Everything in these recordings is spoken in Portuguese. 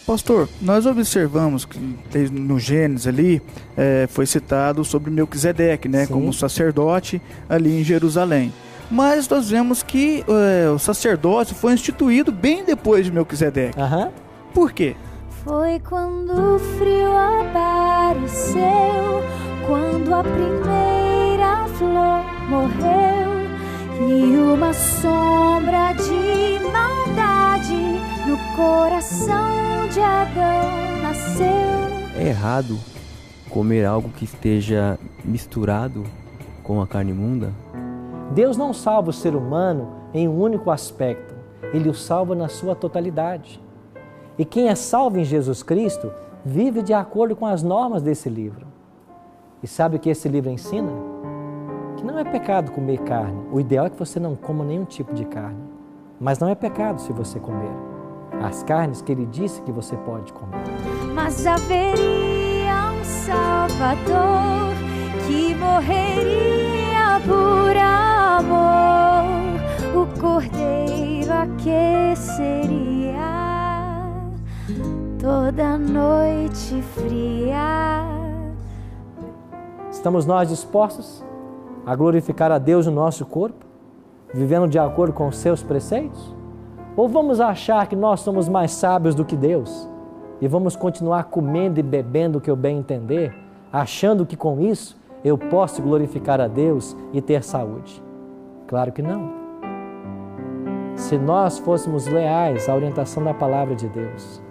Pastor, nós observamos que no Gênesis ali foi citado sobre Melquisedeque, né, como sacerdote ali em Jerusalém. Mas nós vemos que o sacerdócio foi instituído bem depois de Melquisedeque. Por quê? Foi quando o frio apareceu, quando a primeira flor morreu e uma sombra de maldade no coração de Adão nasceu. É errado comer algo que esteja misturado com a carne imunda? Deus não salva o ser humano em um único aspecto, Ele o salva na sua totalidade. E quem é salvo em Jesus Cristo vive de acordo com as normas desse livro. E sabe o que esse livro ensina? Que não é pecado comer carne. O ideal é que você não coma nenhum tipo de carne. Mas não é pecado se você comer as carnes que Ele disse que você pode comer. Mas haveria um Salvador que morreria por amor. O Cordeiro aqueceria toda noite fria. Estamos nós dispostos a glorificar a Deus no nosso corpo, vivendo de acordo com os seus preceitos? Ou vamos achar que nós somos mais sábios do que Deus e vamos continuar comendo e bebendo o que eu bem entender, achando que com isso eu posso glorificar a Deus e ter saúde? Claro que não. Se nós fôssemos leais à orientação da palavra de Deus,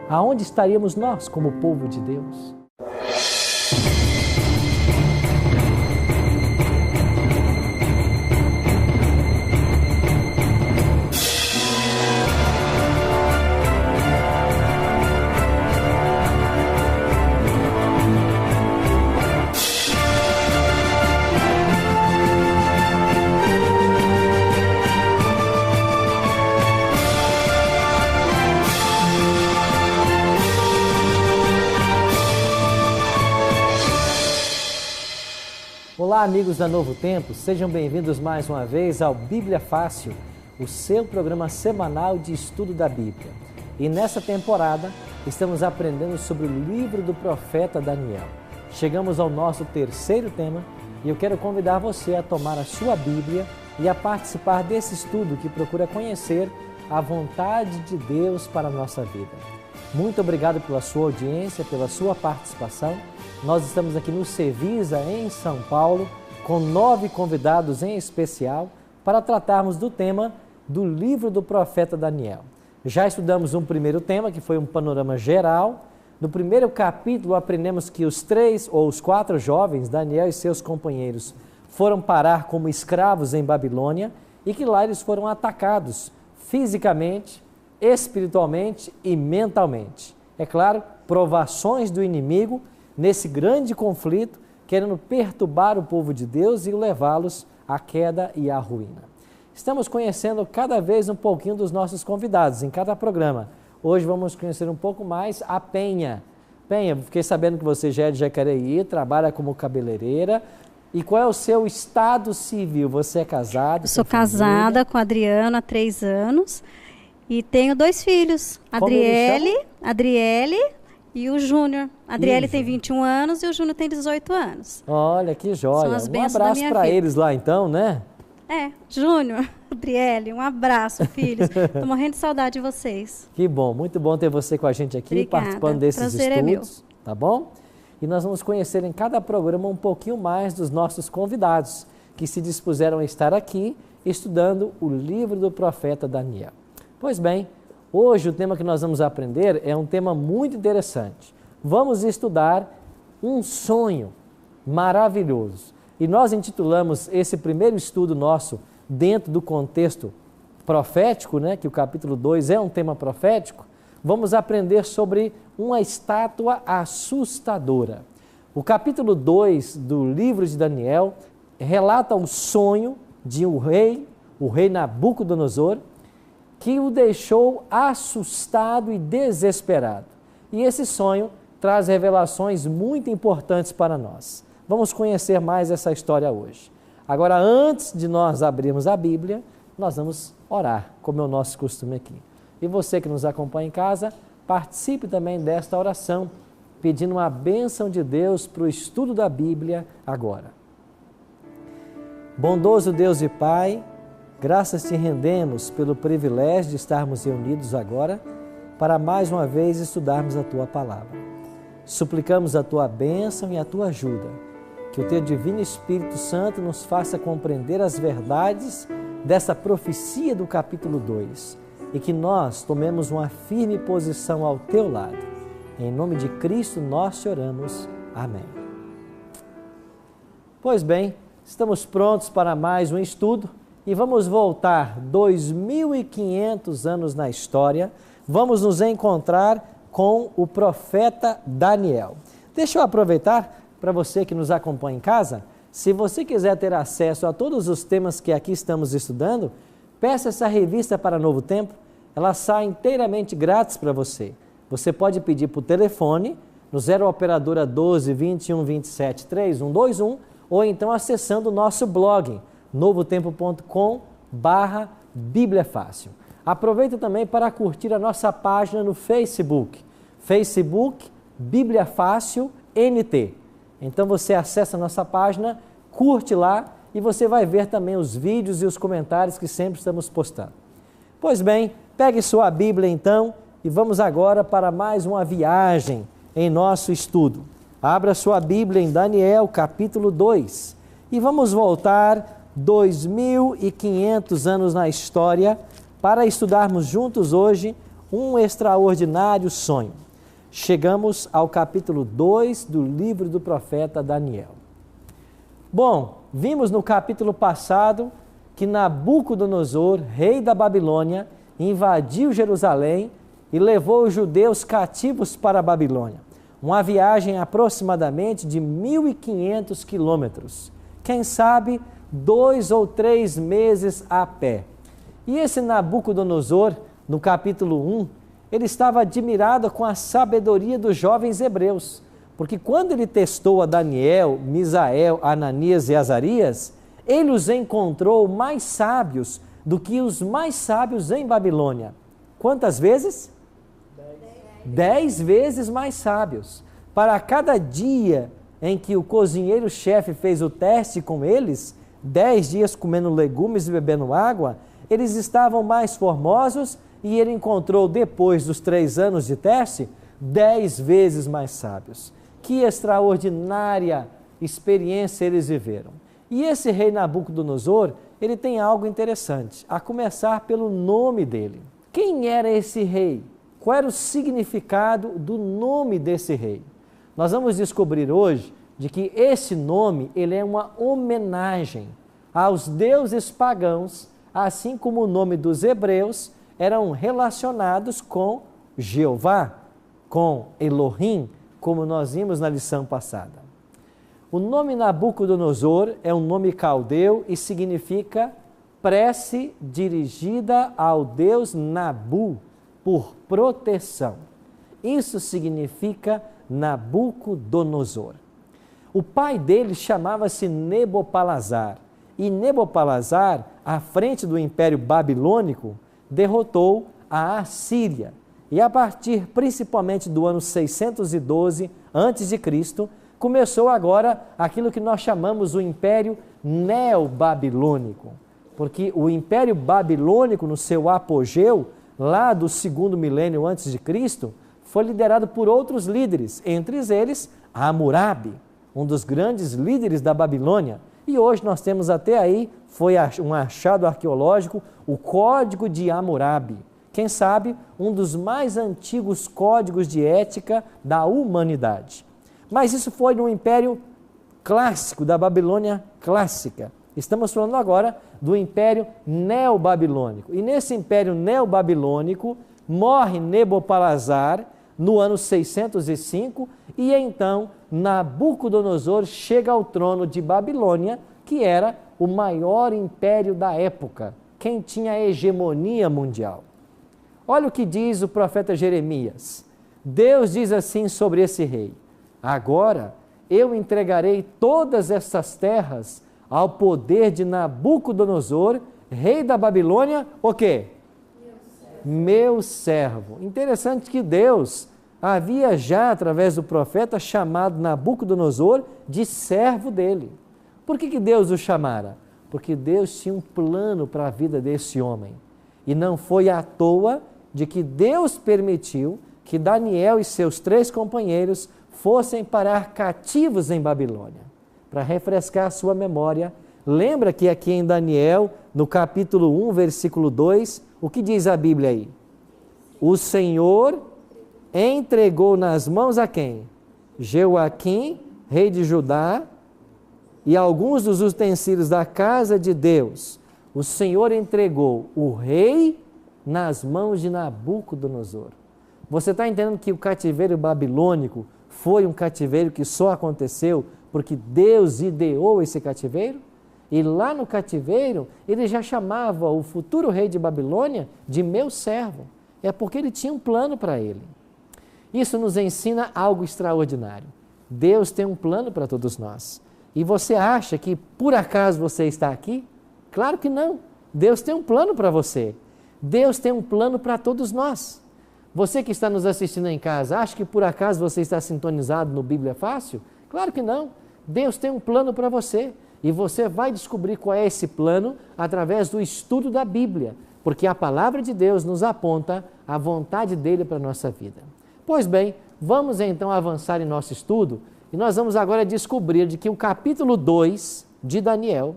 aonde estaríamos nós como povo de Deus? Olá, amigos da Novo Tempo, sejam bem-vindos mais uma vez ao Bíblia Fácil, o seu programa semanal de estudo da Bíblia. E nessa temporada, estamos aprendendo sobre o livro do profeta Daniel. Chegamos ao nosso terceiro tema e eu quero convidar você a tomar a sua Bíblia e a participar desse estudo que procura conhecer a vontade de Deus para a nossa vida. Muito obrigado pela sua audiência, pela sua participação. Nós estamos aqui no Cevisa, em São Paulo, com 9 convidados em especial para tratarmos do tema do livro do profeta Daniel. Já estudamos um primeiro tema, que foi um panorama geral. No primeiro capítulo, aprendemos que os 3 ou os 4 jovens, Daniel e seus companheiros, foram parar como escravos em Babilônia e que lá eles foram atacados fisicamente, espiritualmente e mentalmente. É claro, provações do inimigo nesse grande conflito, querendo perturbar o povo de Deus e levá-los à queda e à ruína. Estamos conhecendo cada vez um pouquinho dos nossos convidados em cada programa. Hoje vamos conhecer um pouco mais a Penha. Penha, fiquei sabendo que você já é de Jacareí, trabalha como cabeleireira. E qual é o seu estado civil? Você é casada? Eu sou casada com o Adriano há 3 anos e tenho 2 filhos, Adriele e o Júnior. A Adriele tem 21 anos e o Júnior tem 18 anos. Olha, que joia. Um abraço para eles lá então, né? Júnior, Adriele, um abraço, filhos. Estou morrendo de saudade de vocês. Que bom, muito bom ter você com a gente aqui. Obrigada. Participando desses Prazer estudos. É meu. Tá bom? E nós vamos conhecer em cada programa um pouquinho mais dos nossos convidados que se dispuseram a estar aqui estudando o livro do profeta Daniel. Pois bem, hoje o tema que nós vamos aprender é um tema muito interessante. Vamos estudar um sonho maravilhoso. E nós intitulamos esse primeiro estudo nosso dentro do contexto profético, né, que o capítulo 2 é um tema profético. Vamos aprender sobre uma estátua assustadora. O capítulo 2 do livro de Daniel relata o sonho de o rei Nabucodonosor, que o deixou assustado e desesperado. E esse sonho traz revelações muito importantes para nós. Vamos conhecer mais essa história hoje. Agora, antes de nós abrirmos a Bíblia, nós vamos orar, como é o nosso costume aqui. E você que nos acompanha em casa, participe também desta oração, pedindo a bênção de Deus para o estudo da Bíblia agora. Bondoso Deus e Pai, graças te rendemos pelo privilégio de estarmos reunidos agora para mais uma vez estudarmos a Tua Palavra. Suplicamos a Tua bênção e a Tua ajuda, que o Teu Divino Espírito Santo nos faça compreender as verdades dessa profecia do capítulo 2 e que nós tomemos uma firme posição ao Teu lado. Em nome de Cristo nós te oramos. Amém. Pois bem, estamos prontos para mais um estudo e vamos voltar 2.500 anos na história. Vamos nos encontrar com o profeta Daniel. Deixa eu aproveitar para você que nos acompanha em casa. Se você quiser ter acesso a todos os temas que aqui estamos estudando, peça essa revista para Novo Tempo. Ela sai inteiramente grátis para você. Você pode pedir por telefone no 0 operadora 12 21 27 3121 ou então acessando o nosso blog novotempo.com/Bíblia Fácil. Aproveita também para curtir a nossa página no Facebook, Bíblia Fácil NT. Então você acessa a nossa página, curte lá e você vai ver também os vídeos e os comentários que sempre estamos postando. Pois bem, pegue sua Bíblia então e vamos agora para mais uma viagem em nosso estudo. Abra sua Bíblia em Daniel capítulo 2 e vamos voltar 2.500 anos na história para estudarmos juntos hoje um extraordinário sonho. Chegamos ao capítulo 2 do livro do profeta Daniel. Bom, vimos no capítulo passado que Nabucodonosor, rei da Babilônia, invadiu Jerusalém e levou os judeus cativos para a Babilônia. Uma viagem aproximadamente de 1.500 quilômetros. Quem sabe 2 ou 3 meses a pé. E esse Nabucodonosor, no capítulo 1, ele estava admirado com a sabedoria dos jovens hebreus, porque quando ele testou a Daniel, Misael, Ananias e Azarias, ele os encontrou mais sábios do que os mais sábios em Babilônia. Quantas vezes? 10 vezes mais sábios. Para cada dia em que o cozinheiro-chefe fez o teste com eles, 10 dias comendo legumes e bebendo água, eles estavam mais formosos e ele encontrou, depois dos 3 anos de teste, 10 vezes mais sábios. Que extraordinária experiência eles viveram. E esse rei Nabucodonosor, ele tem algo interessante, a começar pelo nome dele. Quem era esse rei? Qual era o significado do nome desse rei? Nós vamos descobrir hoje de que esse nome ele é uma homenagem aos deuses pagãos, assim como o nome dos hebreus eram relacionados com Jeová, com Elohim, como nós vimos na lição passada. O nome Nabucodonosor é um nome caldeu e significa prece dirigida ao deus Nabu, por proteção. Isso significa Nabucodonosor. O pai dele chamava-se Nebopalazar, e Nebopalazar, à frente do Império Babilônico, derrotou a Assíria. E a partir principalmente do ano 612 a.C., começou agora aquilo que nós chamamos o Império Neobabilônico, porque o Império Babilônico, no seu apogeu, lá do 2º milênio antes de Cristo, foi liderado por outros líderes, entre eles Hammurabi, um dos grandes líderes da Babilônia. E hoje nós temos até aí, foi um achado arqueológico, o Código de Hammurabi. Quem sabe, um dos mais antigos códigos de ética da humanidade. Mas isso foi no Império Clássico, da Babilônia Clássica. Estamos falando agora do Império Neobabilônico. E nesse Império Neobabilônico, morre Nebopalazar no ano 605 e então Nabucodonosor chega ao trono de Babilônia, que era o maior império da época, quem tinha a hegemonia mundial. Olha o que diz o profeta Jeremias. Deus diz assim sobre esse rei: agora eu entregarei todas essas terras ao poder de Nabucodonosor, rei da Babilônia, o quê? meu servo. Interessante que Deus havia já, através do profeta, chamado Nabucodonosor de servo dele. Por que Deus o chamara? Porque Deus tinha um plano para a vida desse homem. E não foi à toa de que Deus permitiu que Daniel e seus 3 companheiros fossem parar cativos em Babilônia. Para refrescar sua memória, lembra que aqui em Daniel, no capítulo 1, versículo 2, o que diz a Bíblia aí? O Senhor entregou nas mãos a quem? Jeoaquim, rei de Judá, e alguns dos utensílios da casa de Deus. O Senhor entregou o rei nas mãos de Nabucodonosor. Você está entendendo que o cativeiro babilônico foi um cativeiro que só aconteceu porque Deus ideou esse cativeiro? E lá no cativeiro, ele já chamava o futuro rei de Babilônia de meu servo. É porque ele tinha um plano para ele. Isso nos ensina algo extraordinário. Deus tem um plano para todos nós. E você acha que por acaso você está aqui? Claro que não. Deus tem um plano para você. Deus tem um plano para todos nós. Você que está nos assistindo em casa, acha que por acaso você está sintonizado no Bíblia Fácil? Claro que não. Deus tem um plano para você. E você vai descobrir qual é esse plano através do estudo da Bíblia. Porque a palavra de Deus nos aponta a vontade dele para a nossa vida. Pois bem, vamos então avançar em nosso estudo. E nós vamos agora descobrir de que o capítulo 2 de Daniel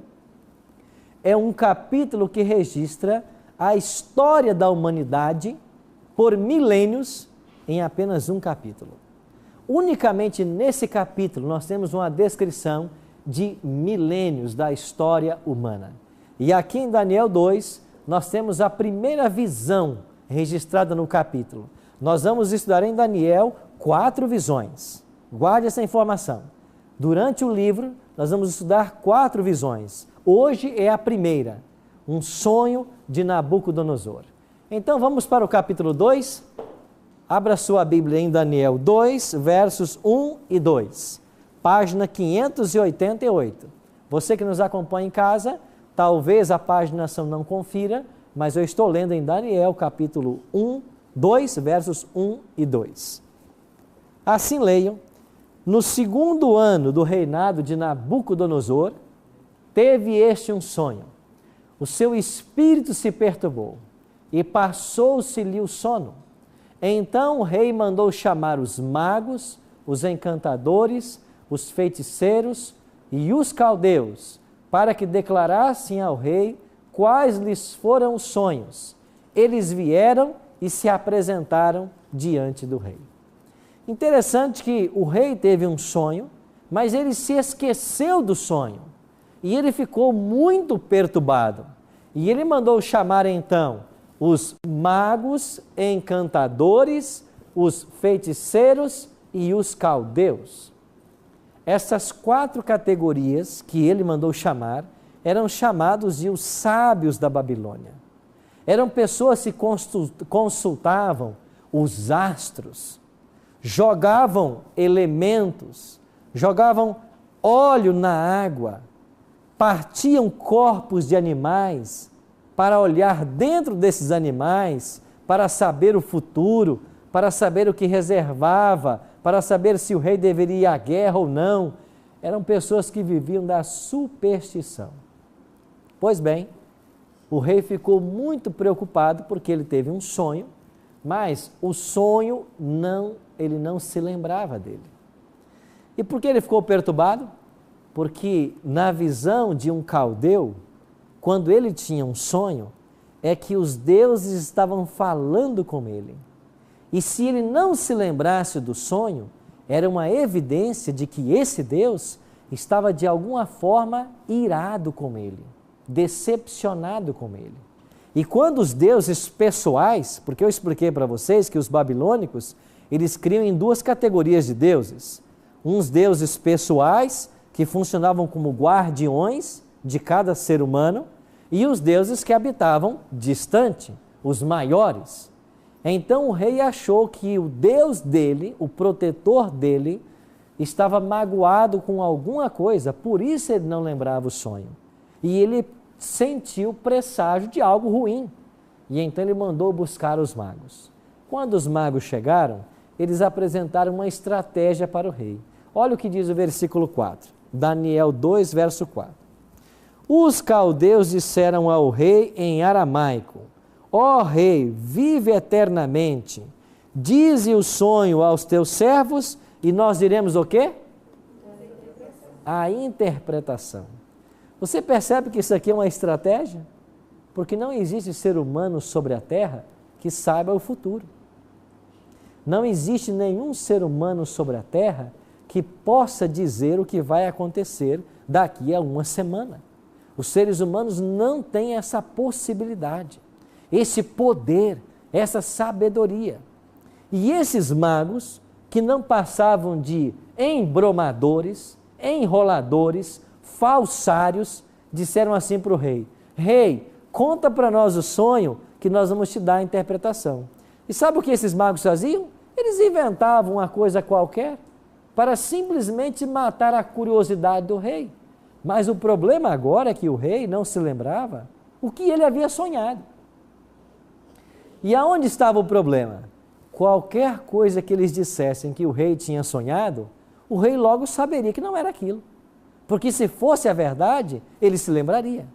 é um capítulo que registra a história da humanidade por milênios em apenas um capítulo. Unicamente nesse capítulo nós temos uma descrição de milênios da história humana. E aqui em Daniel 2 nós temos a primeira visão registrada no capítulo. Nós vamos estudar em Daniel 4 visões. Guarde essa informação. Durante o livro, nós vamos estudar 4 visões. Hoje é a primeira, um sonho de Nabucodonosor. Então vamos para o capítulo 2. Abra sua Bíblia em Daniel 2, versos 1 e 2. Página 588. Você que nos acompanha em casa, talvez a paginação não confira, mas eu estou lendo em Daniel capítulo 2, versos 1 e 2. Assim leiam. No 2º ano do reinado de Nabucodonosor, teve este um sonho. O seu espírito se perturbou e passou-se-lhe o sono. Então o rei mandou chamar os magos, os encantadores, os feiticeiros e os caldeus, para que declarassem ao rei quais lhes foram os sonhos. Eles vieram e se apresentaram diante do rei. Interessante que o rei teve um sonho, mas ele se esqueceu do sonho. E ele ficou muito perturbado. E ele mandou chamar então os magos, encantadores, os feiticeiros e os caldeus. Essas 4 categorias que ele mandou chamar eram chamados de os sábios da Babilônia. Eram pessoas que consultavam os astros, jogavam elementos, jogavam óleo na água, partiam corpos de animais para olhar dentro desses animais, para saber o futuro, para saber o que reservava, para saber se o rei deveria ir à guerra ou não. Eram pessoas que viviam da superstição. Pois bem, o rei ficou muito preocupado porque ele teve um sonho, mas o sonho ele não se lembrava dele. E por que ele ficou perturbado? Porque na visão de um caldeu, quando ele tinha um sonho, é que os deuses estavam falando com ele. E se ele não se lembrasse do sonho, era uma evidência de que esse Deus estava de alguma forma irado com ele, decepcionado com ele. E quando os deuses pessoais, porque eu expliquei para vocês que os babilônicos, eles criam em 2 categorias de deuses. Uns deuses pessoais, que funcionavam como guardiões de cada ser humano, e os deuses que habitavam distante, os maiores. Então o rei achou que o Deus dele, o protetor dele, estava magoado com alguma coisa, por isso ele não lembrava o sonho. E ele sentiu presságio de algo ruim. E então ele mandou buscar os magos. Quando os magos chegaram, eles apresentaram uma estratégia para o rei. Olha o que diz o versículo 4, Daniel 2, verso 4. Os caldeus disseram ao rei em aramaico: ó rei, vive eternamente, dize o sonho aos teus servos e nós diremos o quê? A interpretação. Você percebe que isso aqui é uma estratégia? Porque não existe ser humano sobre a terra que saiba o futuro. Não existe nenhum ser humano sobre a terra que possa dizer o que vai acontecer daqui a uma semana. Os seres humanos não têm essa possibilidade, esse poder, essa sabedoria. E esses magos, que não passavam de embromadores, enroladores, falsários, disseram assim para o rei: rei, conta para nós o sonho que nós vamos te dar a interpretação. E sabe o que esses magos faziam? Eles inventavam uma coisa qualquer para simplesmente matar a curiosidade do rei. Mas o problema agora é que o rei não se lembrava o que ele havia sonhado. E aonde estava o problema? Qualquer coisa que eles dissessem que o rei tinha sonhado, o rei logo saberia que não era aquilo. Porque se fosse a verdade, ele se lembraria.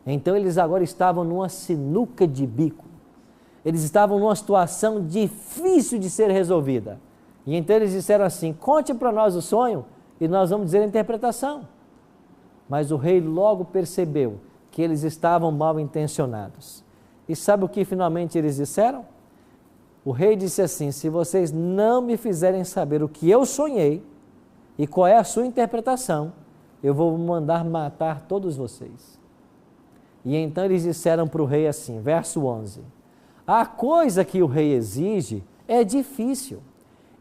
Então eles agora estavam numa sinuca de bico. Eles estavam numa situação difícil de ser resolvida. E então eles disseram assim: conte para nós o sonho e nós vamos dizer a interpretação. Mas o rei logo percebeu que eles estavam mal intencionados. E sabe o que finalmente eles disseram? O rei disse assim: se vocês não me fizerem saber o que eu sonhei e qual é a sua interpretação, eu vou mandar matar todos vocês. E então eles disseram para o rei assim, verso 11: a coisa que o rei exige é difícil,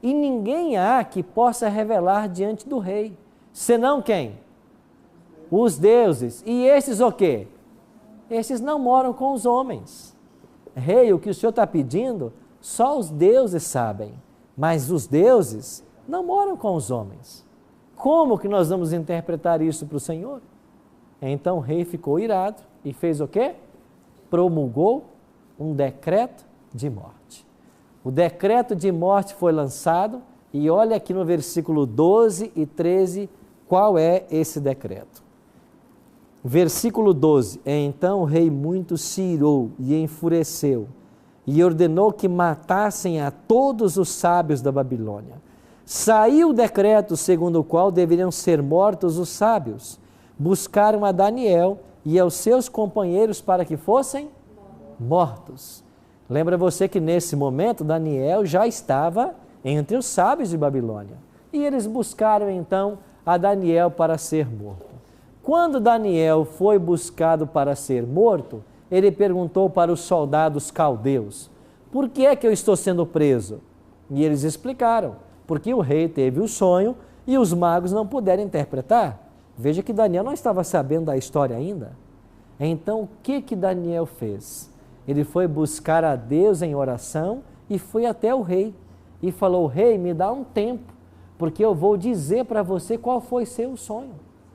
e ninguém há que possa revelar diante do rei, senão quem? Os deuses. E esses o quê? Esses não moram com os homens. Rei, o que o senhor está pedindo, só os deuses sabem, mas os deuses não moram com os homens. Como que nós vamos interpretar isso para o Senhor? Então o rei ficou irado e fez o quê? Promulgou um decreto de morte. O decreto de morte foi lançado e olha aqui no versículo 12 e 13 qual é esse decreto. Versículo 12: então o rei muito se irou e enfureceu e ordenou que matassem a todos os sábios da Babilônia. Saiu o decreto segundo o qual deveriam ser mortos os sábios. Buscaram a Daniel e aos seus companheiros para que fossem mortos. Lembra você que nesse momento Daniel já estava entre os sábios de Babilônia. E eles buscaram então a Daniel para ser morto. Quando Daniel foi buscado para ser morto, ele perguntou para os soldados caldeus: por que é que eu estou sendo preso? E eles explicaram: porque o rei teve o sonho e os magos não puderam interpretar. Veja que Daniel não estava sabendo da história ainda. Então o que Daniel fez? Ele foi buscar a Deus em oração e foi até o rei. E falou: rei, me dá um tempo, porque eu vou dizer para você qual foi seu sonho.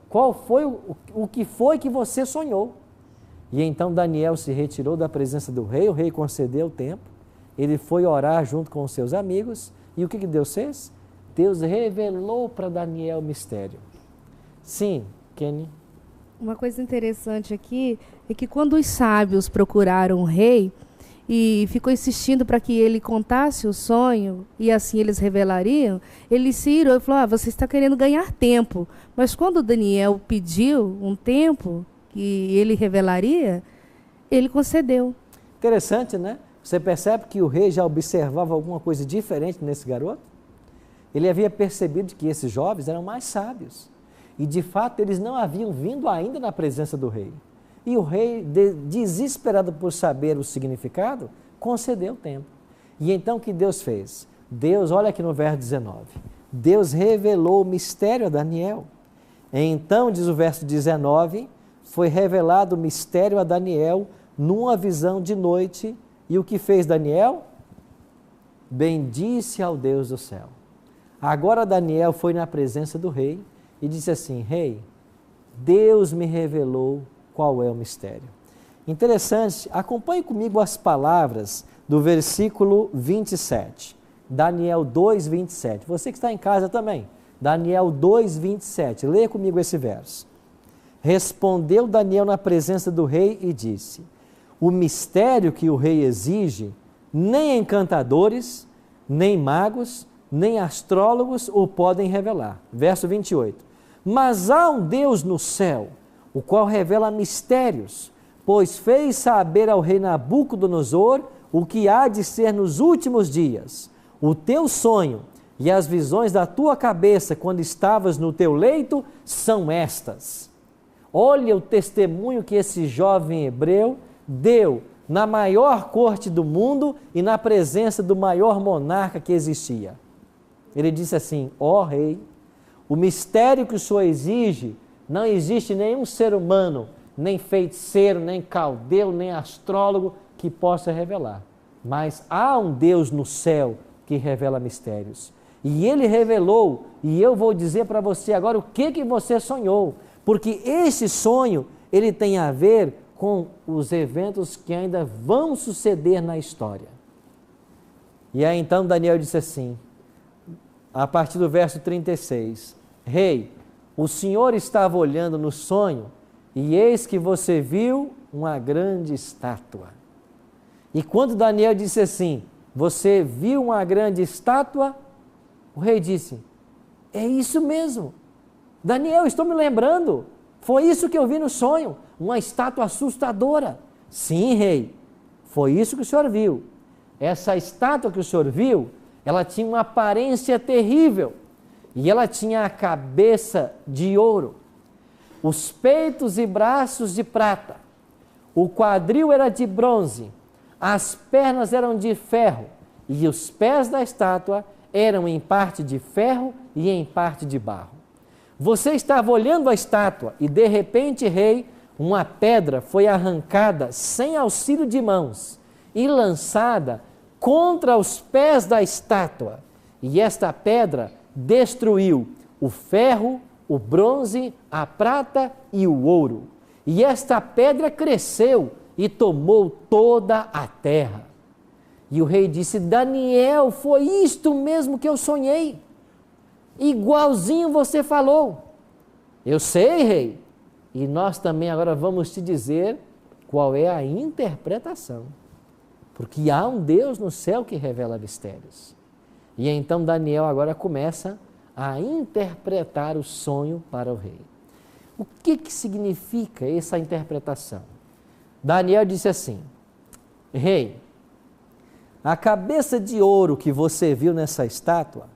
Qual foi o que foi que você sonhou? E então Daniel se retirou da presença do rei, o rei concedeu o tempo, ele foi orar junto com os seus amigos, e o que Deus fez? Deus revelou para Daniel o mistério. Sim, Kenny? Uma coisa interessante aqui é que quando os sábios procuraram o rei e ficou insistindo para que ele contasse o sonho e assim eles revelariam, ele se irou e falou: você está querendo ganhar tempo. Mas quando Daniel pediu um tempo que ele revelaria, ele concedeu. Interessante, né? Você percebe que o rei já observava alguma coisa diferente nesse garoto? Ele havia percebido que esses jovens eram mais sábios. E de fato eles não haviam vindo ainda na presença do rei. E o rei, desesperado por saber o significado, concedeu tempo. E então o que Deus fez? Deus, olha aqui no verso 19, Deus revelou o mistério a Daniel. Então, diz o verso 19, foi revelado o mistério a Daniel numa visão de noite. E o que fez Daniel? Bendisse ao Deus do céu. Agora Daniel foi na presença do rei e disse assim: rei, Deus me revelou qual é o mistério. Interessante, acompanhe comigo as palavras do versículo 27. Daniel 2, 27. Você que está em casa também. Daniel 2, 27. Leia comigo esse verso. Respondeu Daniel na presença do rei e disse: o mistério que o rei exige, nem encantadores, nem magos, nem astrólogos o podem revelar. Verso 28. Mas há um Deus no céu, o qual revela mistérios, pois fez saber ao rei Nabucodonosor o que há de ser nos últimos dias. O teu sonho e as visões da tua cabeça quando estavas no teu leito são estas. Olha o testemunho que esse jovem hebreu deu na maior corte do mundo e na presença do maior monarca que existia. Ele disse assim: ó rei, o mistério que o senhor exige, não existe nenhum ser humano, nem feiticeiro, nem caldeu, nem astrólogo que possa revelar. Mas há um Deus no céu que revela mistérios. E ele revelou, e eu vou dizer para você agora o que você sonhou, porque esse sonho, ele tem a ver com os eventos que ainda vão suceder na história. E aí então Daniel disse assim, a partir do verso 36, rei, o senhor estava olhando no sonho, e eis que você viu uma grande estátua. E quando Daniel disse assim, você viu uma grande estátua? O rei disse, é isso mesmo. Daniel, estou me lembrando, foi isso que eu vi no sonho, uma estátua assustadora. Sim, rei, foi isso que o senhor viu. Essa estátua que o senhor viu, ela tinha uma aparência terrível, e ela tinha a cabeça de ouro, os peitos e braços de prata, o quadril era de bronze, as pernas eram de ferro, e os pés da estátua eram em parte de ferro e em parte de barro. Você estava olhando a estátua e de repente, rei, uma pedra foi arrancada sem auxílio de mãos e lançada contra os pés da estátua. E esta pedra destruiu o ferro, o bronze, a prata e o ouro. E esta pedra cresceu e tomou toda a terra. E o rei disse, Daniel, foi isto mesmo que eu sonhei. Igualzinho você falou. Eu sei, rei. E nós também agora vamos te dizer qual é a interpretação. Porque há um Deus no céu que revela mistérios. E então Daniel agora começa a interpretar o sonho para o rei. O que significa essa interpretação? Daniel disse assim, rei, a cabeça de ouro que você viu nessa estátua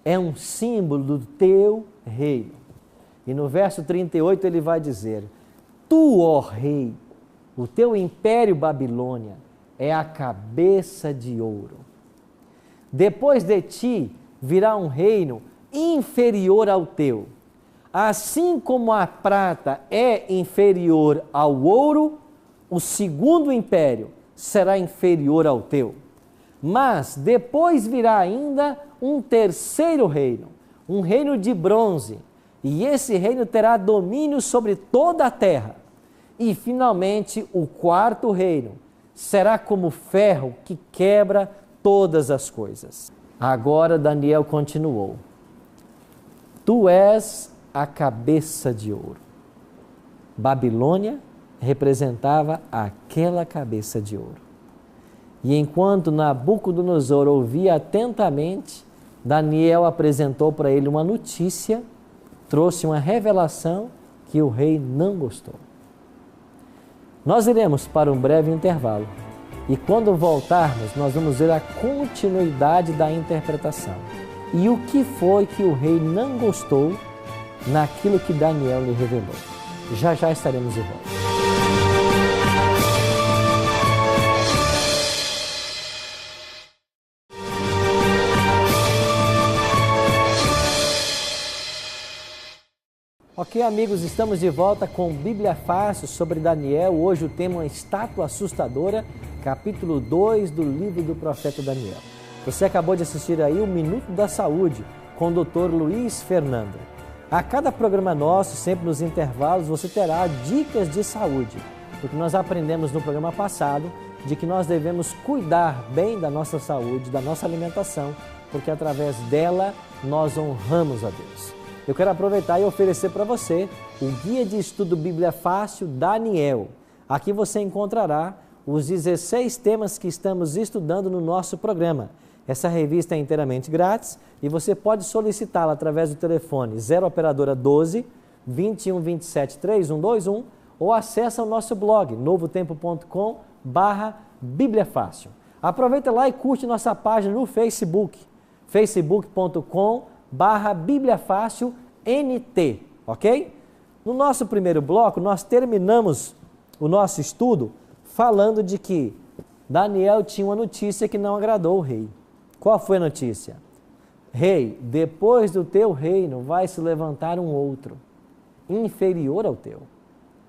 é um símbolo do teu reino. E no verso 38 ele vai dizer, tu, ó rei, o teu império Babilônia é a cabeça de ouro. Depois de ti virá um reino inferior ao teu. Assim como a prata é inferior ao ouro, o segundo império será inferior ao teu. Mas depois virá ainda um terceiro reino, um reino de bronze, e esse reino terá domínio sobre toda a terra. E finalmente o quarto reino será como ferro que quebra todas as coisas. Agora Daniel continuou, tu és a cabeça de ouro. Babilônia representava aquela cabeça de ouro. E enquanto Nabucodonosor ouvia atentamente, Daniel apresentou para ele uma notícia, trouxe uma revelação que o rei não gostou. Nós iremos para um breve intervalo e quando voltarmos nós vamos ver a continuidade da interpretação e o que foi que o rei não gostou naquilo que Daniel lhe revelou. Já já estaremos de volta. Ok, amigos, estamos de volta com Bíblia Fácil sobre Daniel. Hoje o tema é uma estátua assustadora, capítulo 2 do livro do profeta Daniel. Você acabou de assistir aí o Minuto da Saúde com o Dr. Luiz Fernando. A cada programa nosso, sempre nos intervalos, você terá dicas de saúde. porque nós aprendemos no programa passado de que nós devemos cuidar bem da nossa saúde, da nossa alimentação, porque através dela nós honramos a Deus. Eu quero aproveitar e oferecer para você o Guia de Estudo Bíblia Fácil Daniel. Aqui você encontrará os 16 temas que estamos estudando no nosso programa. Essa revista é inteiramente grátis e você pode solicitá-la através do telefone 0 operadora 12 21 27 3121 ou acessa o nosso blog novotempo.com/Bíblia Fácil. Aproveita lá e curte nossa página no Facebook, facebook.com/Bíblia Fácil NT, ok? No nosso primeiro bloco, nós terminamos o nosso estudo falando de que Daniel tinha uma notícia que não agradou o rei. Qual foi a notícia? Rei, depois do teu reino vai se levantar um outro, inferior ao teu.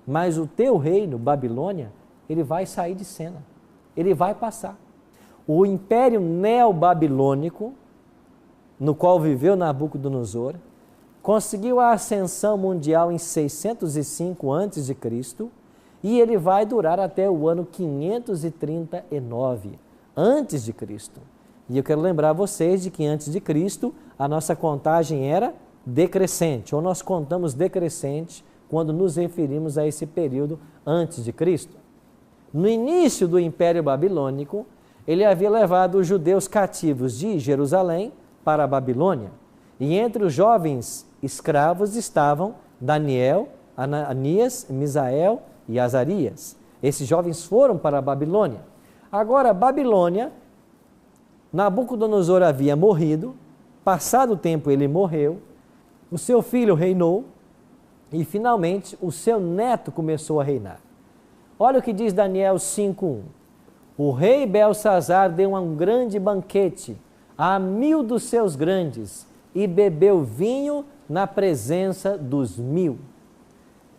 Mas o teu reino, Babilônia, ele vai sair de cena. Ele vai passar. O império neobabilônico, no qual viveu Nabucodonosor, conseguiu a ascensão mundial em 605 a.C. e ele vai durar até o ano 539 a.C. E eu quero lembrar vocês de que antes de Cristo a nossa contagem era decrescente, ou nós contamos decrescente quando nos referimos a esse período antes de Cristo. No início do Império Babilônico, ele havia levado os judeus cativos de Jerusalém para a Babilônia. E entre os jovens escravos estavam Daniel, Ananias, Misael e Azarias. Esses jovens foram para a Babilônia. Agora, a Babilônia, Nabucodonosor havia morrido, passado o tempo ele morreu, o seu filho reinou e finalmente o seu neto começou a reinar. Olha o que diz Daniel 5:1. O rei Belsazar deu um grande banquete a 1000 dos seus grandes e bebeu vinho na presença dos 1000.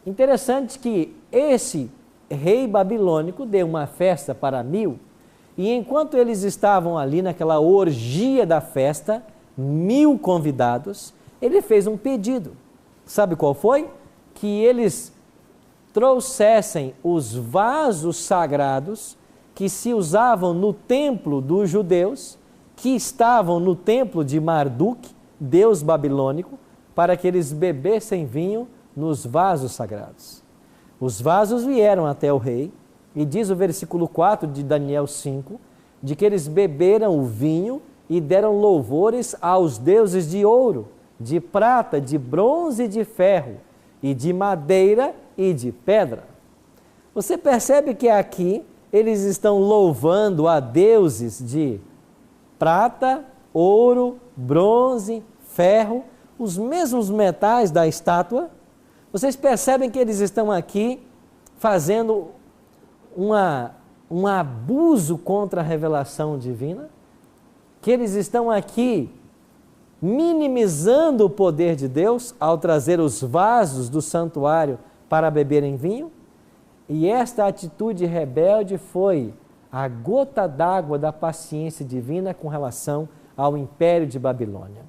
Interessante que esse rei babilônico deu uma festa para 1000 e enquanto eles estavam ali naquela orgia da festa, 1000 convidados, ele fez um pedido. Sabe qual foi? Que eles trouxessem os vasos sagrados que se usavam no templo dos judeus, que estavam no templo de Marduk, deus babilônico, para que eles bebessem vinho nos vasos sagrados. Os vasos vieram até o rei, e diz o versículo 4 de Daniel 5, de que eles beberam o vinho e deram louvores aos deuses de ouro, de prata, de bronze e de ferro, e de madeira e de pedra. Você percebe que aqui eles estão louvando a deuses de prata, ouro, bronze, ferro, os mesmos metais da estátua. Vocês percebem que eles estão aqui fazendo um abuso contra a revelação divina? Que eles estão aqui minimizando o poder de Deus ao trazer os vasos do santuário para beberem vinho? E esta atitude rebelde foi a gota d'água da paciência divina com relação ao império de Babilônia.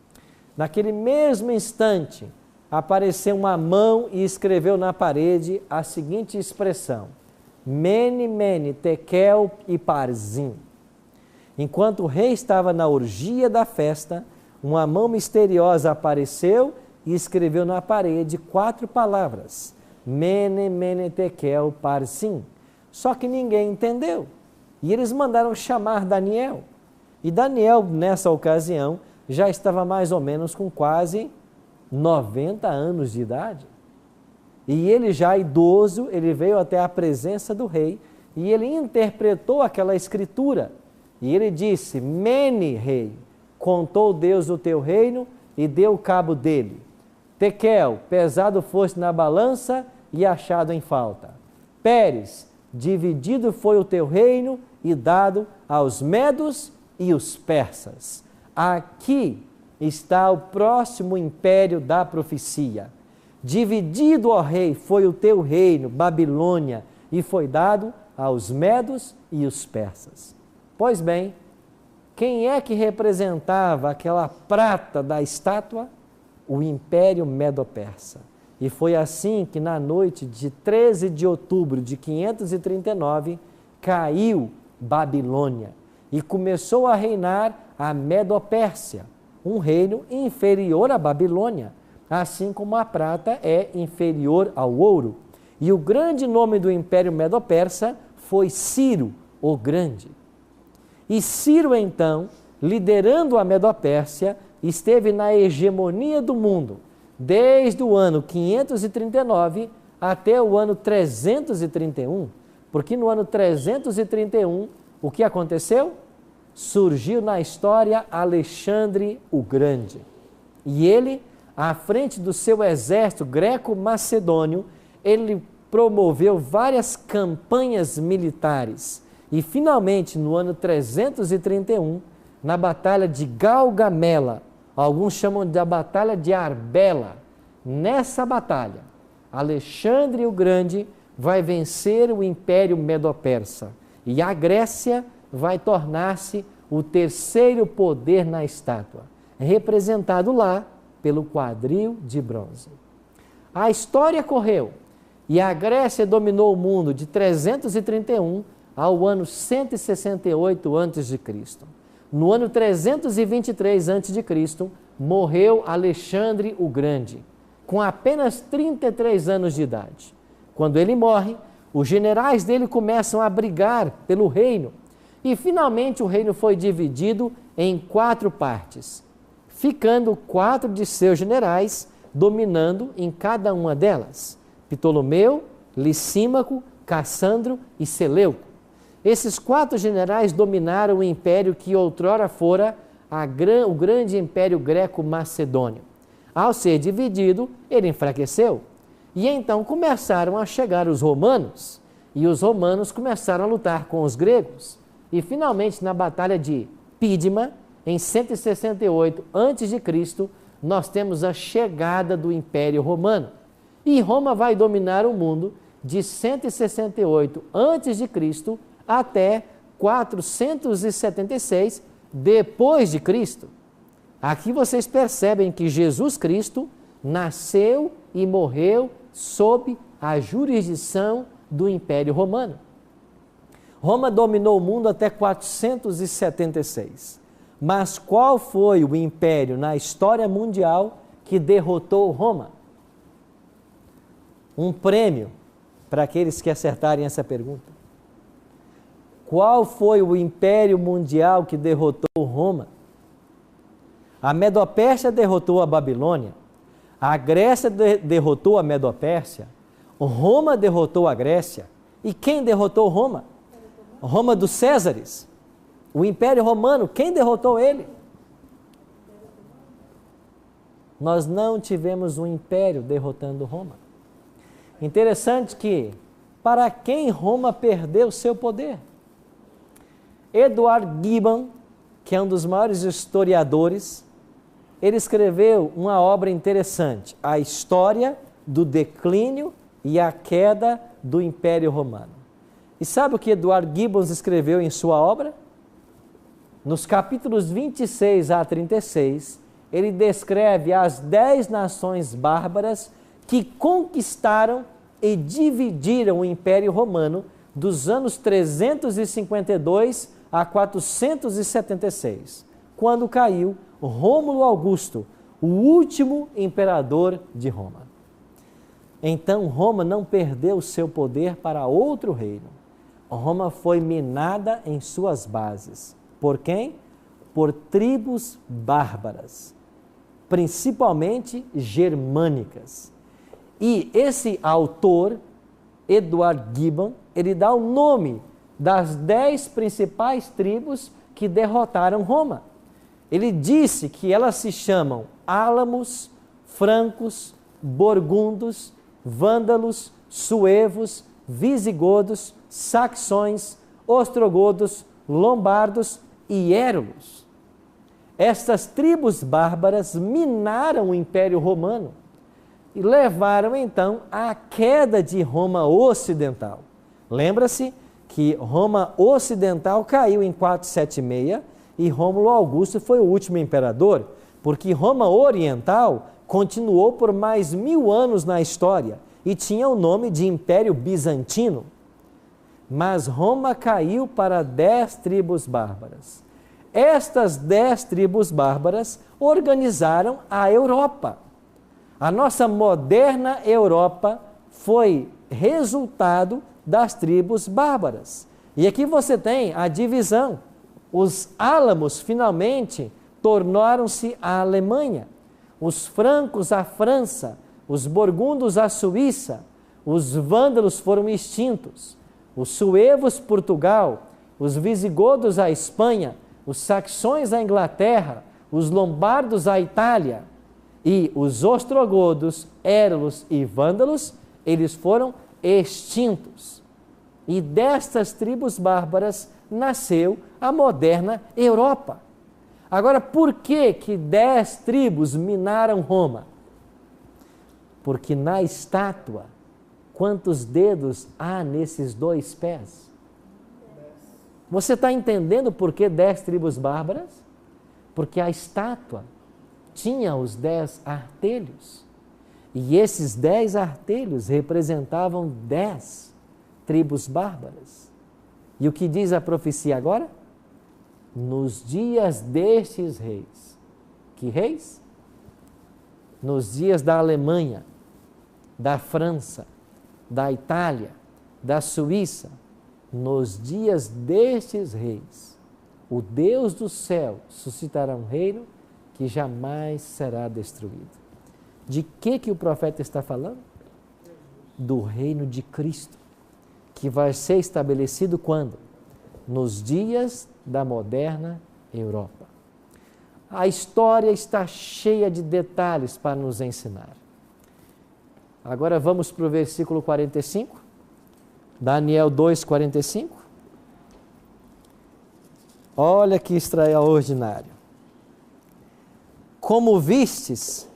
Naquele mesmo instante, apareceu uma mão e escreveu na parede a seguinte expressão: Mene, Mene, Tekel e Parzim. Enquanto o rei estava na orgia da festa, uma mão misteriosa apareceu e escreveu na parede 4 palavras: Mene, Mene, Tekel, Parzim. Só que ninguém entendeu. E eles mandaram chamar Daniel. E Daniel, nessa ocasião, já estava mais ou menos com quase 90 anos de idade. E ele já idoso, ele veio até a presença do rei e ele interpretou aquela escritura. E ele disse: Mene, rei, contou Deus o teu reino e deu cabo dele. Tekel, pesado foste na balança e achado em falta. Pérez, dividido foi o teu reino e dado aos medos e os persas. Aqui está o próximo império da profecia. Dividido, ó rei, foi o teu reino, Babilônia, e foi dado aos medos e os persas. Pois bem, quem é que representava aquela prata da estátua? O império medo-persa. E foi assim que na noite de 13 de outubro de 539 caiu Babilônia e começou a reinar a Medo-Pérsia, um reino inferior à Babilônia, assim como a prata é inferior ao ouro. E o grande nome do Império Medo-Persa foi Ciro o Grande. E Ciro, então, liderando a Medo-Pérsia, esteve na hegemonia do mundo, desde o ano 539 até o ano 331, porque no ano 331, o que aconteceu? Surgiu na história Alexandre o Grande. E ele, à frente do seu exército greco-macedônio, ele promoveu várias campanhas militares. E finalmente, no ano 331, na Batalha de Gaugamela, alguns chamam de a Batalha de Arbela, nessa batalha, Alexandre o Grande vai vencer o Império Medo-Persa e a Grécia vai tornar-se o terceiro poder na estátua, representado lá pelo quadril de bronze. A história correu e a Grécia dominou o mundo de 331 ao ano 168 a.C. No ano 323 a.C., morreu Alexandre o Grande, com apenas 33 anos de idade. Quando ele morre, os generais dele começam a brigar pelo reino e finalmente o reino foi dividido em 4 partes, ficando 4 de seus generais dominando em cada uma delas: Ptolomeu, Licímaco, Cassandro e Seleuco. Esses 4 generais dominaram o império que outrora fora o grande império greco-macedônio. Ao ser dividido, ele enfraqueceu. E então começaram a chegar os romanos, e os romanos começaram a lutar com os gregos. E finalmente, na Batalha de Pídima, em 168 a.C., nós temos a chegada do Império Romano. E Roma vai dominar o mundo de 168 a.C. até 476 depois de Cristo. Aqui vocês percebem que Jesus Cristo nasceu e morreu sob a jurisdição do Império Romano. Roma dominou o mundo até 476. Mas qual foi o império na história mundial que derrotou Roma? Um prêmio para aqueles que acertarem essa pergunta. Qual foi o império mundial que derrotou Roma? A Medo-Pérsia derrotou a Babilônia, a Grécia derrotou a Medo-Pérsia, Roma derrotou a Grécia. E quem derrotou Roma? Roma dos Césares. O Império Romano, quem derrotou ele? Nós não tivemos um império derrotando Roma. Interessante que, para quem Roma perdeu seu poder? Edward Gibbon, que é um dos maiores historiadores, ele escreveu uma obra interessante, A História do Declínio e a Queda do Império Romano. E sabe o que Edward Gibbon escreveu em sua obra? Nos capítulos 26 a 36, ele descreve as 10 nações bárbaras que conquistaram e dividiram o Império Romano dos anos 352 a 476, quando caiu Rômulo Augusto, o último imperador de Roma. Então Roma não perdeu seu poder para outro reino. Roma foi minada em suas bases. Por quem? Por tribos bárbaras, principalmente germânicas. E esse autor, Edward Gibbon, ele dá o nome das 10 principais tribos que derrotaram Roma. Ele disse que elas se chamam álamos, francos, burgundos, vândalos, suevos, visigodos, saxões, ostrogodos, lombardos e érulos. Estas tribos bárbaras minaram o Império Romano e levaram então à queda de Roma Ocidental. Lembra-se que Roma Ocidental caiu em 476 e Rômulo Augusto foi o último imperador, porque Roma Oriental continuou por mais 1000 anos na história e tinha o nome de Império Bizantino. Mas Roma caiu para 10 tribos bárbaras. Estas 10 tribos bárbaras organizaram a Europa. A nossa moderna Europa foi resultado das tribos bárbaras. E aqui você tem a divisão. Os álamos finalmente tornaram-se a Alemanha, os francos a França, os burgundos a Suíça, os vândalos foram extintos, os suevos Portugal, os visigodos a Espanha, os saxões a Inglaterra, os lombardos a Itália, e os ostrogodos, érulos e vândalos, eles foram extintos. E destas tribos bárbaras nasceu a moderna Europa. Agora, por que 10 tribos minaram Roma? Porque na estátua, quantos dedos há nesses 2 pés? Você está entendendo por que 10 tribos bárbaras? Porque a estátua tinha os 10 artelhos. E esses 10 artelhos representavam 10 tribos bárbaras. E o que diz a profecia agora? Nos dias destes reis. Que reis? Nos dias da Alemanha, da França, da Itália, da Suíça, nos dias destes reis, o Deus do céu suscitará um reino que jamais será destruído. De que o profeta está falando? Do reino de Cristo, que vai ser estabelecido quando? Nos dias da moderna Europa. A história está cheia de detalhes para nos ensinar. Agora vamos para o versículo 45, Daniel 2:45. Olha que extraordinário. Como vistes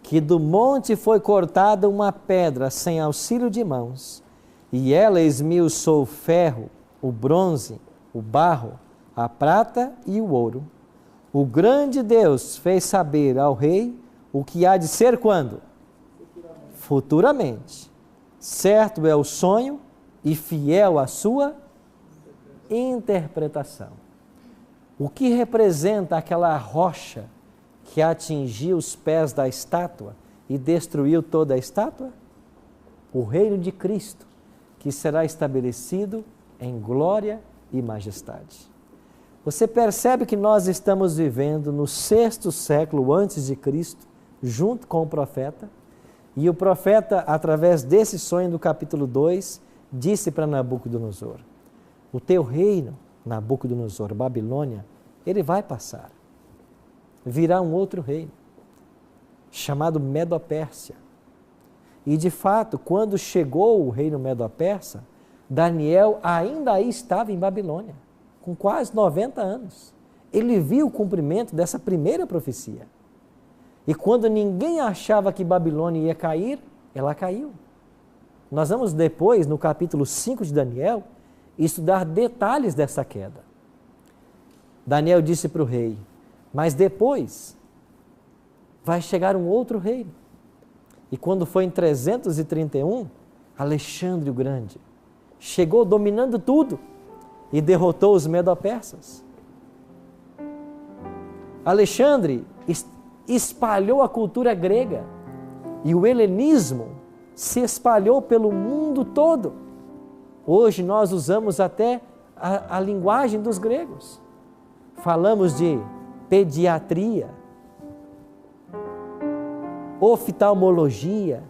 que do monte foi cortada uma pedra sem auxílio de mãos, e ela esmiuçou o ferro, o bronze, o barro, a prata e o ouro, o grande Deus fez saber ao rei o que há de ser quando? Futuramente. Certo é o sonho e fiel a sua interpretação. O que representa aquela rocha que atingiu os pés da estátua e destruiu toda a estátua? O reino de Cristo, que será estabelecido em glória e majestade. Você percebe que nós estamos vivendo no 6º século antes de Cristo, junto com o profeta, e o profeta, através desse sonho do capítulo 2, disse para Nabucodonosor: o teu reino, Nabucodonosor, Babilônia, ele vai passar. Virá um outro reino, chamado Medo-Pérsia. E de fato, quando chegou o reino Medo-Persa, Daniel ainda aí estava em Babilônia, com quase 90 anos. Ele viu o cumprimento dessa primeira profecia. E quando ninguém achava que Babilônia ia cair, ela caiu. Nós vamos depois, no capítulo 5 de Daniel, estudar detalhes dessa queda. Daniel disse para o rei: mas depois vai chegar um outro reino. E quando foi em 331, Alexandre o Grande chegou dominando tudo e derrotou os medo-persas. Alexandre espalhou a cultura grega e o helenismo se espalhou pelo mundo todo. Hoje nós usamos até a linguagem dos gregos. Falamos de pediatria, oftalmologia,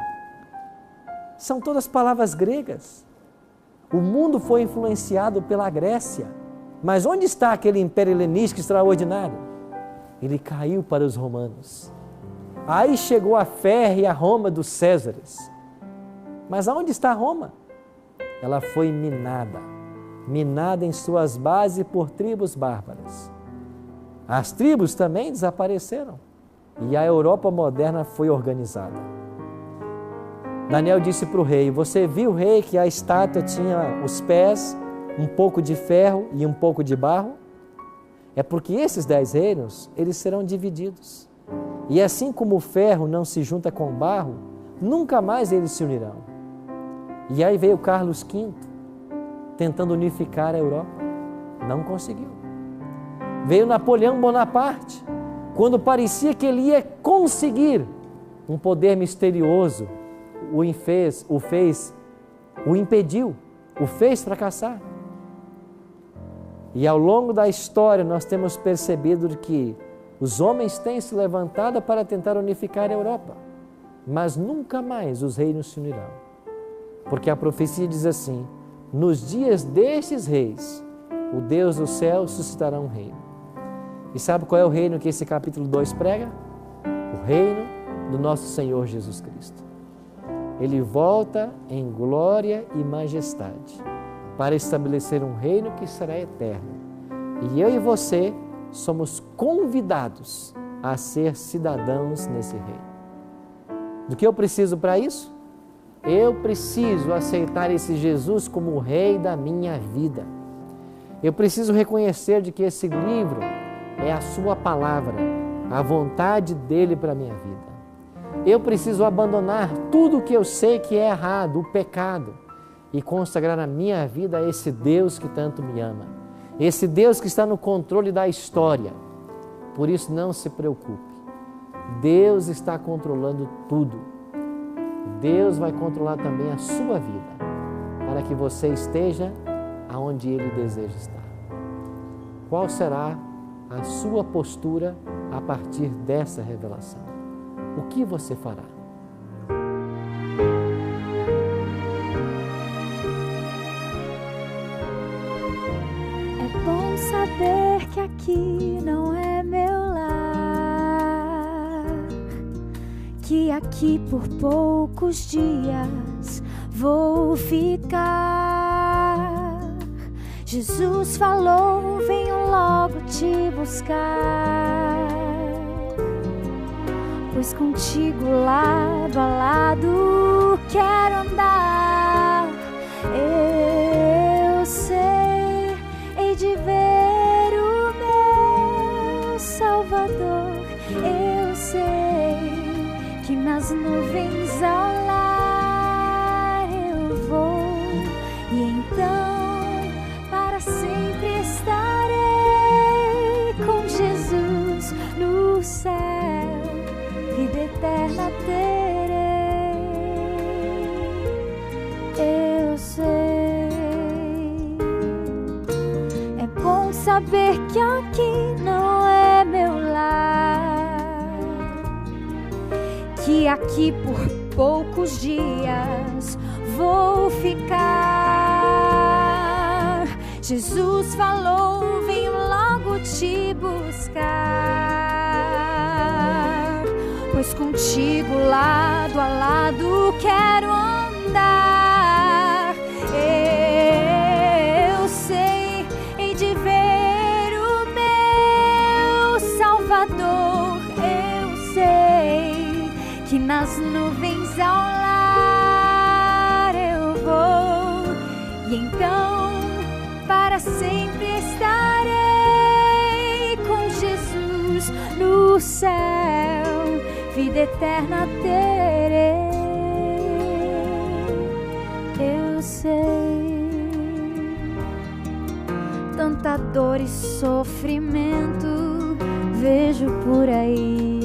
são todas palavras gregas. O mundo foi influenciado pela Grécia, mas onde está aquele império helenístico extraordinário? Ele caiu para os romanos. Aí chegou a férrea Roma dos Césares. Mas aonde está Roma? Ela foi minada em suas bases por tribos bárbaras. As tribos também desapareceram e a Europa moderna foi organizada. Daniel disse para o rei: você viu, rei, que a estátua tinha os pés, um pouco de ferro e um pouco de barro? É porque esses 10 reinos, eles serão divididos. E assim como o ferro não se junta com o barro, nunca mais eles se unirão. E aí veio Carlos V, tentando unificar a Europa. Não conseguiu. Veio Napoleão Bonaparte, quando parecia que ele ia conseguir, um poder misterioso o impediu, o fez fracassar. E ao longo da história nós temos percebido que os homens têm se levantado para tentar unificar a Europa, mas nunca mais os reinos se unirão. Porque a profecia diz assim: nos dias destes reis, o Deus do céu suscitará um reino. E sabe qual é o reino que esse capítulo 2 prega? O reino do nosso Senhor Jesus Cristo. Ele volta em glória e majestade para estabelecer um reino que será eterno. E eu e você somos convidados a ser cidadãos nesse reino. Do que eu preciso para isso? Eu preciso aceitar esse Jesus como o Rei da minha vida. Eu preciso reconhecer de que esse livro é a sua palavra, a vontade dele para a minha vida. Eu preciso abandonar tudo o que eu sei que é errado, o pecado, e consagrar a minha vida a esse Deus que tanto me ama. Esse Deus que está no controle da história. Por isso, não se preocupe. Deus está controlando tudo. Deus vai controlar também a sua vida, para que você esteja aonde Ele deseja estar. Qual será a sua postura a partir dessa revelação? O que você fará? É bom saber que aqui não é meu lar, que aqui por poucos dias vou ficar. Jesus falou, venho logo te buscar, pois contigo lado a lado quero andar. Eu sei, hei de ver o meu Salvador. Eu sei que nas nuvens ao lar eu vou, e então para sempre estarei com Jesus no céu. Vida eterna terei, eu sei. É bom saber que aqui não é meu lar, que aqui por poucos dias vou ficar. Jesus falou, venho logo te buscar, pois contigo lado a lado quero andar. Eu sei, hei de ver o meu Salvador. Eu sei que nas nuvens ao lar eu vou, e então para sempre estarei com Jesus no céu. Vida eterna terei, eu sei. Tanta dor e sofrimento vejo por aí,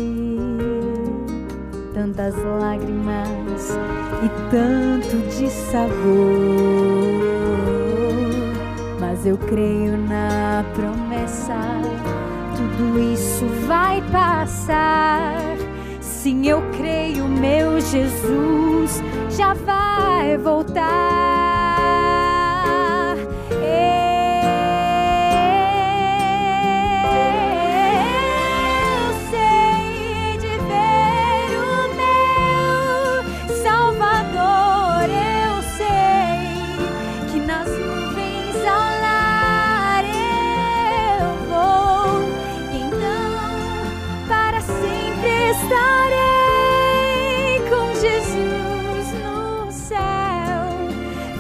tantas lágrimas e tanto dissabor, mas eu creio na promessa, tudo isso vai passar. Sim, eu creio, meu Jesus já vai voltar. Eu sei de ver o meu Salvador. Eu sei que nas nuvens ao lar eu vou, e então para sempre estarei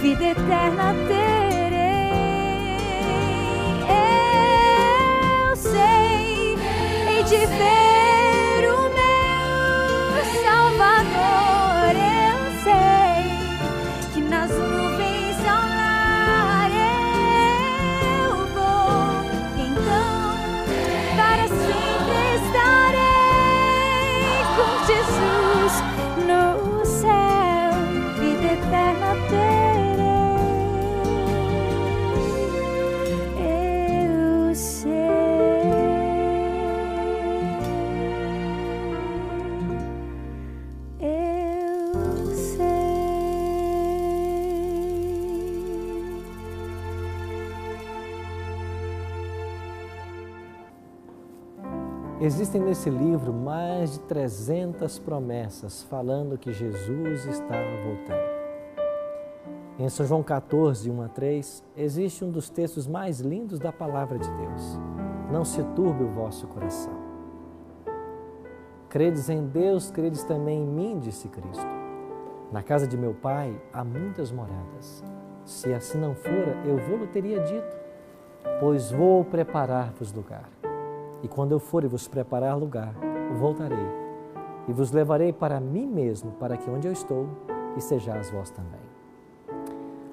vida eterna terei. Eu sei, hei de ver o Jesus, no céu, vida eterna terei. Eu sei. Eu sei. Existem nesse livro mais de 300 promessas falando que Jesus estava voltando. Em São João 14, 1 a 3, existe um dos textos mais lindos da palavra de Deus. Não se turbe o vosso coração. Credes em Deus, credes também em mim, disse Cristo. Na casa de meu Pai há muitas moradas. Se assim não fora, eu vou-lo teria dito, pois vou preparar-vos lugar. E quando eu for e vos preparar lugar, voltarei e vos levarei para mim mesmo, para que onde eu estou, estejais vós também.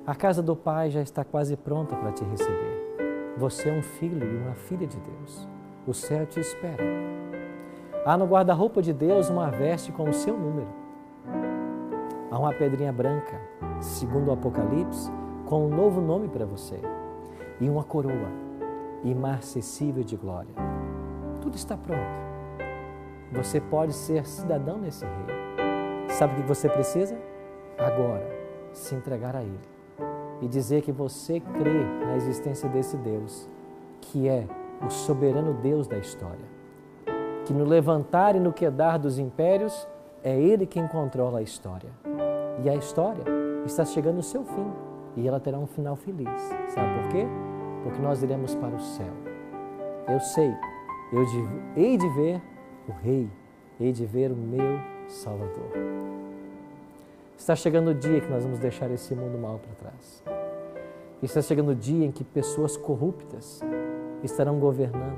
A casa do Pai já está quase pronta para te receber. Você é um filho e uma filha de Deus. O céu te espera. Há no guarda-roupa de Deus uma veste com o seu número. Há uma pedrinha branca, segundo o Apocalipse, com um novo nome para você. E uma coroa imarcessível de glória. Tudo está pronto. Você pode ser cidadão nesse reino. Sabe o que você precisa? Agora, se entregar a Ele e dizer que você crê na existência desse Deus, que é o soberano Deus da história. Que no levantar e no quedar dos impérios, é Ele quem controla a história. E a história está chegando ao seu fim e ela terá um final feliz. Sabe por quê? Porque nós iremos para o céu. Eu sei. Eu hei de ver o Rei, hei de ver o meu Salvador. Está chegando o dia que nós vamos deixar esse mundo mal para trás. Está chegando o dia em que pessoas corruptas estarão governando.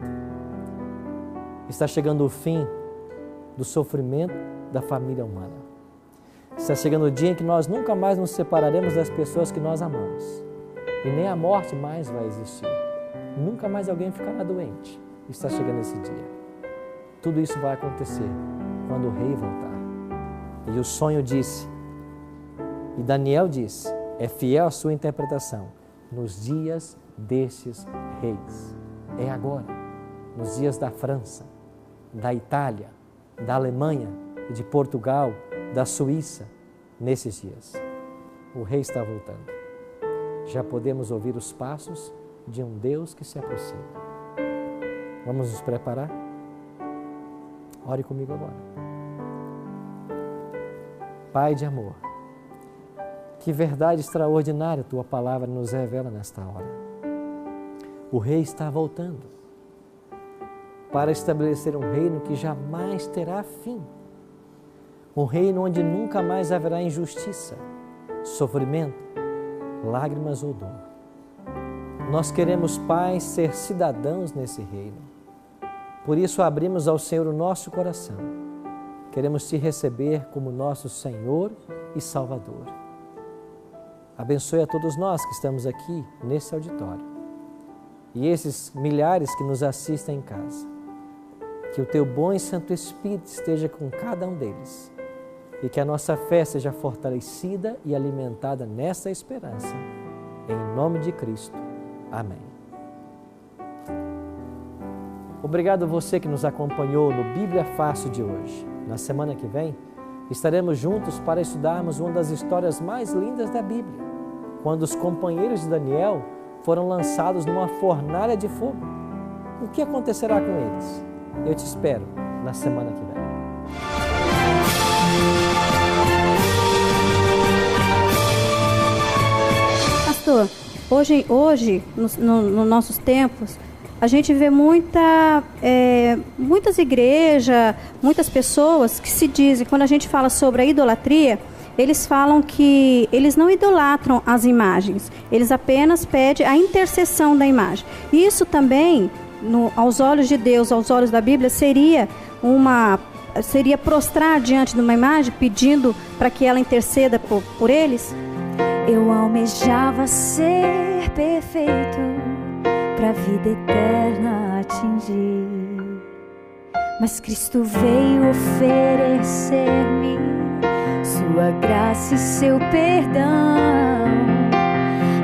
Está chegando o fim do sofrimento da família humana. Está chegando o dia em que nós nunca mais nos separaremos das pessoas que nós amamos. E nem a morte mais vai existir. Nunca mais alguém ficará doente. Está chegando esse dia. Tudo isso vai acontecer quando o Rei voltar. E o sonho disse, e Daniel disse, é fiel a sua interpretação, nos dias destes reis. É agora, nos dias da França, da Itália, da Alemanha, de Portugal, da Suíça, nesses dias. O Rei está voltando. Já podemos ouvir os passos de um Deus que se aproxima. Vamos nos preparar? Ore comigo agora. Pai de amor, que verdade extraordinária Tua palavra nos revela nesta hora. O Rei está voltando para estabelecer um reino que jamais terá fim. Um reino onde nunca mais haverá injustiça, sofrimento, lágrimas ou dor. Nós queremos, Pai, ser cidadãos nesse reino. Por isso abrimos ao Senhor o nosso coração. Queremos Te receber como nosso Senhor e Salvador. Abençoe a todos nós que estamos aqui nesse auditório e esses milhares que nos assistem em casa. Que o Teu bom e Santo Espírito esteja com cada um deles e que a nossa fé seja fortalecida e alimentada nessa esperança. Em nome de Cristo. Amém. Obrigado a você que nos acompanhou no Bíblia Fácil de hoje. Na semana que vem, estaremos juntos para estudarmos uma das histórias mais lindas da Bíblia, quando os companheiros de Daniel foram lançados numa fornalha de fogo. O que acontecerá com eles? Eu te espero na semana que vem. Pastor, hoje nos nossos tempos, a gente vê muitas igrejas, muitas pessoas que se dizem, quando a gente fala sobre a idolatria, eles falam que eles não idolatram as imagens, eles apenas pedem a intercessão da imagem. Isso também, aos olhos de Deus, aos olhos da Bíblia, seria prostrar diante de uma imagem, pedindo para que ela interceda por eles? Eu almejava ser perfeito, pra vida eterna atingir, mas Cristo veio oferecer conhecer-me, sua graça e seu perdão.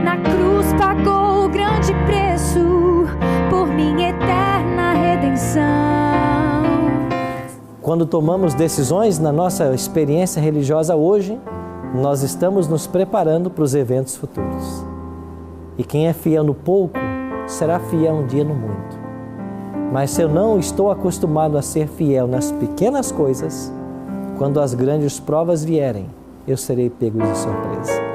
Na cruz pagou o grande preço por minha eterna redenção. Quando tomamos decisões na nossa experiência religiosa hoje, nós estamos nos preparando para os eventos futuros. E quem é fiel no pouco, será fiel um dia no muito. Mas se eu não estou acostumado a ser fiel nas pequenas coisas, quando as grandes provas vierem, eu serei pego de surpresa.